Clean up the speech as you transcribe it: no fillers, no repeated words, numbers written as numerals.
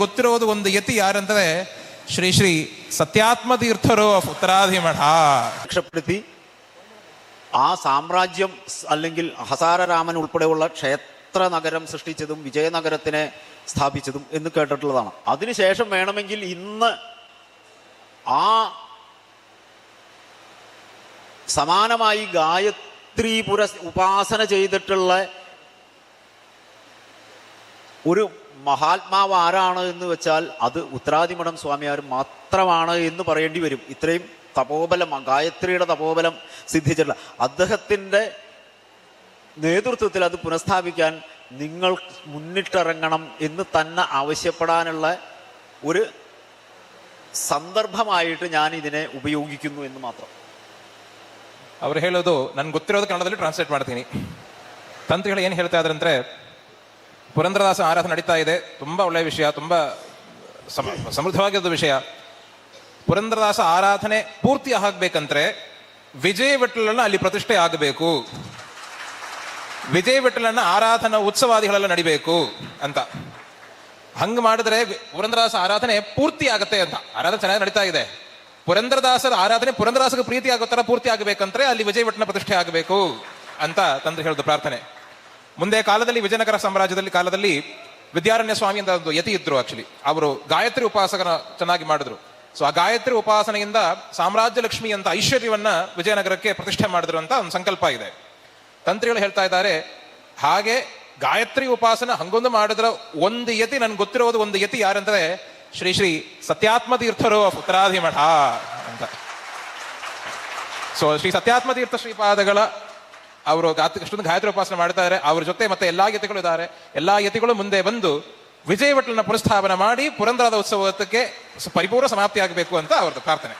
ಗೊತ್ತಿರೋದು ಒಂದು ಯತಿ ಯಾರಂದ್ರೆ ಶ್ರೀ ಶ್ರೀ ಸತ್ಯಾತ್ಮ ತೀರ್ಥರು ಉತ್ತರಾಧಿಮಠ. രക്ഷപ്പെടുത്തി ആ സാമ്രാജ്യം അല്ലെങ്കിൽ ഹസാരരാമൻ ഉൾപ്പെടെയുള്ള ക്ഷേത്ര നഗരം സൃഷ്ടിച്ചതും വിജയനഗരത്തിനെ സ്ഥാപിച്ചതും എന്ന് കേട്ടിട്ടുള്ളതാണ്. അതിനുശേഷം വേണമെങ്കിൽ ഇന്ന് ആ സമാനമായി ഗായത്രീപുര ഉപാസന ചെയ്തിട്ടുള്ള ഒരു മഹാത്മാവ് ആരാണ് എന്ന് വെച്ചാൽ അത് ഉത്തരാദിമഠം സ്വാമിയാർ മാത്രമാണ് എന്ന് പറയേണ്ടി വരും. ഇത്രയും തപോബലം, ഗായത്രിയുടെ തപോബലം സിദ്ധിച്ചിട്ടുള്ള അദ്ദേഹത്തിൻ്റെ നേതൃത്വത്തിൽ അത് പുനഃസ്ഥാപിക്കാൻ നിങ്ങൾ മുന്നിട്ടിറങ്ങണം എന്ന് തന്നെ ആവശ്യപ്പെടാനുള്ള ഒരു സന്ദർഭമായിട്ട് ഞാൻ ഇതിനെ ഉപയോഗിക്കുന്നു എന്ന് മാത്രം. ಅವರು ಹೇಳೋದು ನನ್ಗೆ ಗೊತ್ತಿರೋದು ಕನ್ನಡದಲ್ಲಿ ಟ್ರಾನ್ಸ್ಲೇಟ್ ಮಾಡ್ತೀನಿ. ತಂತ್ರಿಗಳು ಏನು ಹೇಳ್ತಾ ಇದ್ದಾರೆ ಅಂದ್ರೆ, ಪುರಂದರದಾಸ ಆರಾಧನೆ ನಡೀತಾ ಇದೆ, ತುಂಬಾ ಒಳ್ಳೆಯ ವಿಷಯ, ತುಂಬಾ ಸಮೃದ್ಧವಾಗಿರೋದು ವಿಷಯ. ಪುರಂದರದಾಸ ಆರಾಧನೆ ಪೂರ್ತಿ ಆಗಬೇಕಂದ್ರೆ ವಿಜಯ ವಿಠಲನ ಅಲ್ಲಿ ಪ್ರತಿಷ್ಠೆ ಆಗಬೇಕು, ವಿಜಯ ವಿಠಲನ ಆರಾಧನಾ ಉತ್ಸವಾದಿಗಳೆಲ್ಲ ನಡಿಬೇಕು ಅಂತ. ಹಂಗ ಮಾಡಿದ್ರೆ ಪುರಂದರದಾಸ ಆರಾಧನೆ ಪೂರ್ತಿ ಆಗತ್ತೆ ಅಂತ. ಆರಾಧನೆ ಚೆನ್ನಾಗಿ ನಡೀತಾ ಇದೆ, ಪುರಂದರದಾಸರ ಆರಾಧನೆ ಪುರಂದರದಾಸಗೆ ಪ್ರೀತಿ ಆಗೋ ತರ ಪೂರ್ತಿ ಆಗಬೇಕಂದ್ರೆ ಅಲ್ಲಿ ವಿಜಯ ವಿಠಲನ ಪ್ರತಿಷ್ಠೆ ಆಗಬೇಕು ಅಂತ ತಂದ್ರೆ ಹೇಳೋದು ಪ್ರಾರ್ಥನೆ. ಮುಂದೆ ಕಾಲದಲ್ಲಿ ವಿಜಯನಗರ ಸಾಮ್ರಾಜ್ಯದಲ್ಲಿ ಕಾಲದಲ್ಲಿ ವಿದ್ಯಾರಣ್ಯ ಸ್ವಾಮಿ ಅಂತ ಒಂದು ಯತಿ ಇದ್ರು. ಆಕ್ಚುಲಿ ಅವರು ಗಾಯತ್ರಿ ಉಪಾಸಕನ ಚೆನ್ನಾಗಿ ಮಾಡಿದ್ರು. ಸೊ ಆ ಗಾಯತ್ರಿ ಉಪಾಸನೆಯಿಂದ ಸಾಮ್ರಾಜ್ಯ ಲಕ್ಷ್ಮಿ ಅಂತ ಐಶ್ವರ್ಯವನ್ನ ವಿಜಯನಗರಕ್ಕೆ ಪ್ರತಿಷ್ಠೆ ಮಾಡಿದ್ರು ಅಂತ ಒಂದು ಸಂಕಲ್ಪ ಇದೆ. ತಂತ್ರಿಗಳು ಹೇಳ್ತಾ ಇದ್ದಾರೆ, ಹಾಗೆ ಗಾಯತ್ರಿ ಉಪಾಸನ ಹಂಗೊಂದು ಮಾಡಿದ್ರೆ ಒಂದು ಯತಿ, ನನ್ಗೆ ಗೊತ್ತಿರೋದು ಒಂದು ಯತಿ ಯಾರಂದ್ರೆ ಶ್ರೀ ಶ್ರೀ ಸತ್ಯಾತ್ಮ ತೀರ್ಥರು ಉತ್ತರಾಧಿಮಠ ಅಂತ. ಸೊ ಶ್ರೀ ಸತ್ಯಾತ್ಮ ತೀರ್ಥ ಶ್ರೀಪಾದಗಳ ಅವರು ಅಷ್ಟೊಂದು ಗಾಯತ್ರಿ ಉಪಾಸನೆ ಮಾಡ್ತಾ ಇದ್ದಾರೆ. ಅವ್ರ ಜೊತೆ ಮತ್ತೆ ಎಲ್ಲಾ ಯತಿಗಳು ಇದ್ದಾರೆ. ಎಲ್ಲಾ ಯತಿಗಳು ಮುಂದೆ ಬಂದು ವಿಜಯ ವಿಠಲನ ಪುನಃಸ್ಥಾಪನೆ ಮಾಡಿ ಪುರಂದರದ ಉತ್ಸವಕ್ಕೆ ಪರಿಪೂರ್ಣ ಸಮಾಪ್ತಿ ಆಗಬೇಕು ಅಂತ ಅವ್ರದ್ದು ಪ್ರಾರ್ಥನೆ.